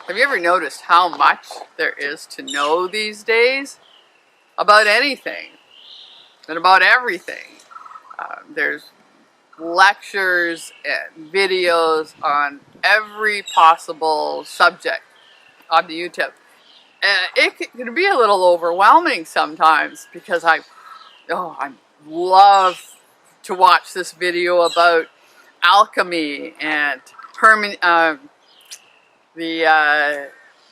Have you ever noticed how much there is to know these days about anything and about everything? There's lectures and videos on every possible subject on the YouTube. It can be a little overwhelming sometimes because I love to watch this video about alchemy and the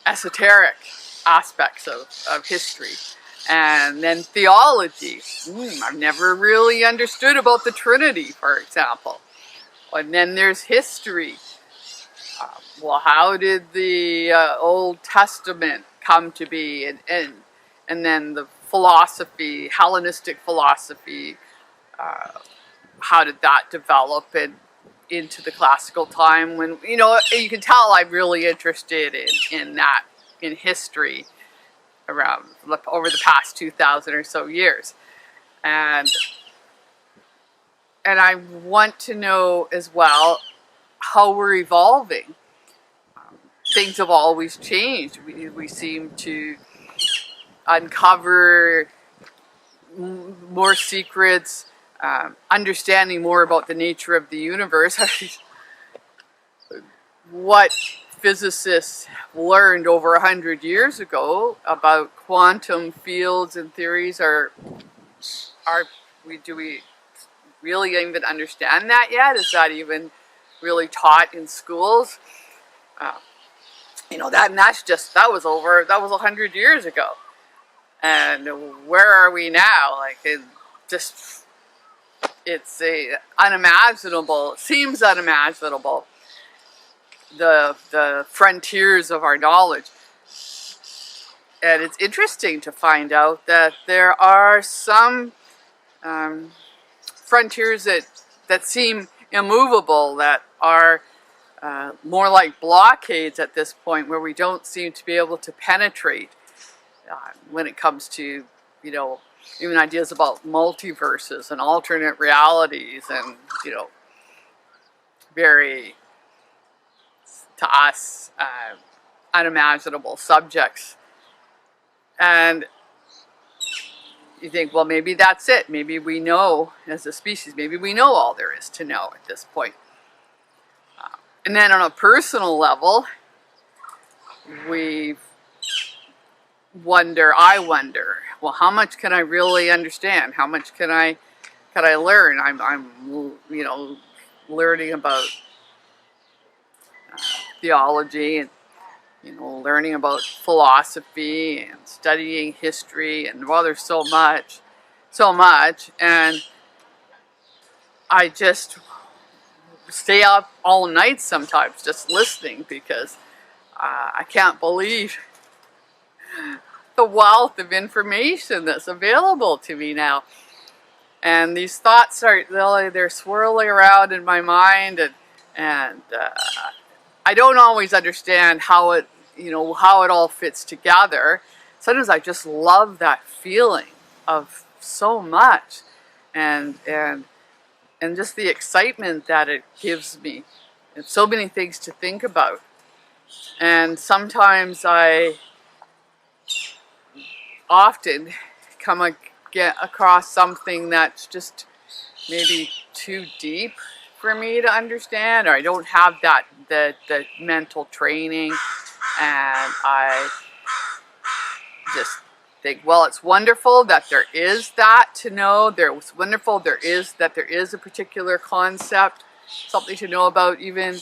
esoteric aspects of history. And then theology. I've never really understood about the Trinity, for example. And then there's history. Well, how did the Old Testament come to be? And then the philosophy, Hellenistic philosophy, how did that develop into the classical time when, you can tell I'm really interested in history around over the past 2,000 or so years. And I want to know as well how we're evolving. Things have always changed. We seem to uncover more secrets, understanding more about the nature of the universe. What physicists learned over 100 years ago about quantum fields and theories do we really even understand that yet? Is that even really taught in schools? That was 100 years ago. And where are we now? It's seems unimaginable, the frontiers of our knowledge. And it's interesting to find out that there are some frontiers that seem immovable, that are more like blockades at this point, where we don't seem to be able to penetrate when it comes to, even ideas about multiverses and alternate realities and, very, to us, unimaginable subjects. And you think, well, maybe that's it. Maybe we know, as a species, maybe we know all there is to know at this point. And then on a personal level, I wonder, well, how much can I really understand? How much can I learn? I'm learning about theology and, learning about philosophy and studying history, and there's so much, and I just stay up all night sometimes just listening, because I can't believe the wealth of information that's available to me now. And these thoughts they're swirling around in my mind, and I don't always understand how it all fits together. Sometimes I just love that feeling of so much, and just the excitement that it gives me. It's so many things to think about. And sometimes I often get across something that's just maybe too deep for me to understand, or I don't have the mental training, and I just think, well, it's wonderful that there is that to know. It's wonderful that there is a particular concept, something to know about. Even,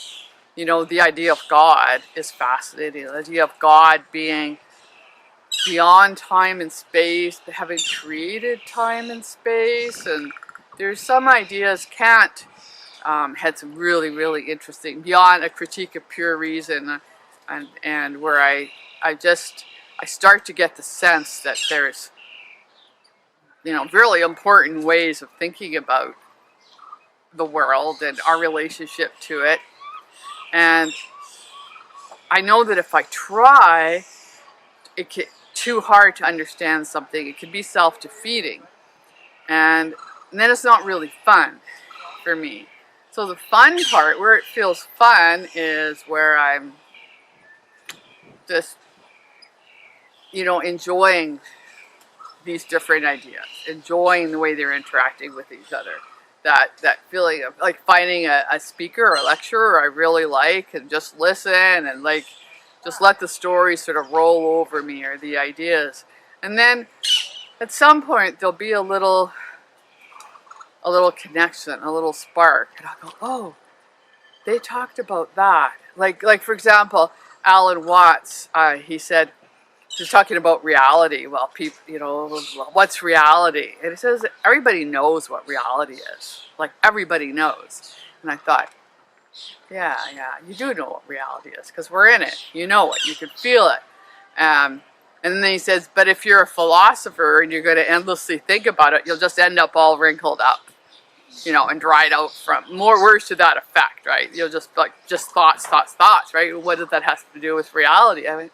the idea of God is fascinating. The idea of God being beyond time and space, having created time and space. And there's some ideas, Kant had some really, really interesting, beyond a critique of pure reason, and where I start to get the sense that there's, really important ways of thinking about the world and our relationship to it. And I know that if I try, it's too hard to understand something. It can be self-defeating. And then it's not really fun for me. So the fun part, where it feels fun, is where I'm just, enjoying these different ideas, enjoying the way they're interacting with each other. That feeling of like finding a speaker or a lecturer I really like and just listen and like just let the story sort of roll over me, or the ideas. And then at some point there'll be a little connection, a little spark, and I'll go, oh, they talked about that. Like for example, Alan Watts, he said, he's talking about reality. Well, people, what's reality? And he says everybody knows what reality is. Like everybody knows. And I thought, yeah, you do know what reality is because we're in it. You know it. You can feel it. And then he says, but if you're a philosopher and you're going to endlessly think about it, you'll just end up all wrinkled up, and dried out from more words to that effect, right? You'll just thoughts, right? What does that have to do with reality? I mean,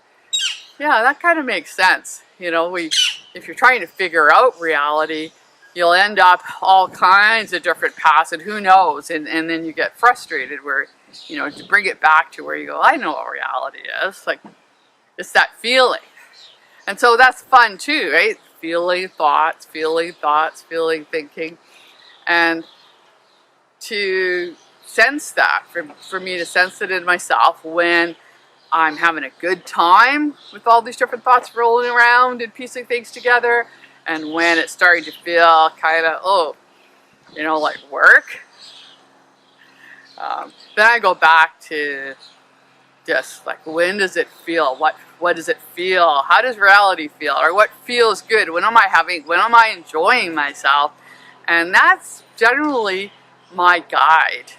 yeah, that kind of makes sense. If you're trying to figure out reality, you'll end up all kinds of different paths, and who knows? And then you get frustrated where, to bring it back to where you go, I know what reality is. Like, it's that feeling. And so that's fun too, right? Feeling thoughts, thinking. And to sense that, for me to sense it in myself when I'm having a good time with all these different thoughts rolling around and piecing things together, and when it's starting to feel kind of, like work, then I go back to just like, when does it feel? What does it feel? How does reality feel? Or what feels good? When am I enjoying myself? And that's generally my guide.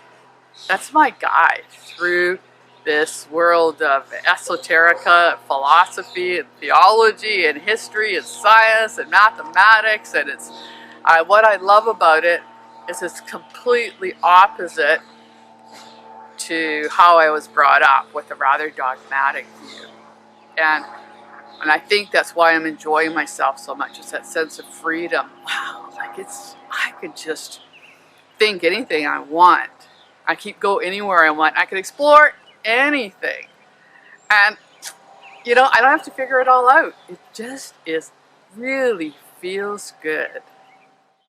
That's my guide through this world of esoterica, philosophy, and theology, and history, and science, and mathematics. And it's what I love about it is it's completely opposite to how I was brought up, with a rather dogmatic view. And I think that's why I'm enjoying myself so much. It's that sense of freedom. Wow, I could just think anything I want. I could go anywhere I want. I could explore anything. And, I don't have to figure it all out. It just really feels good.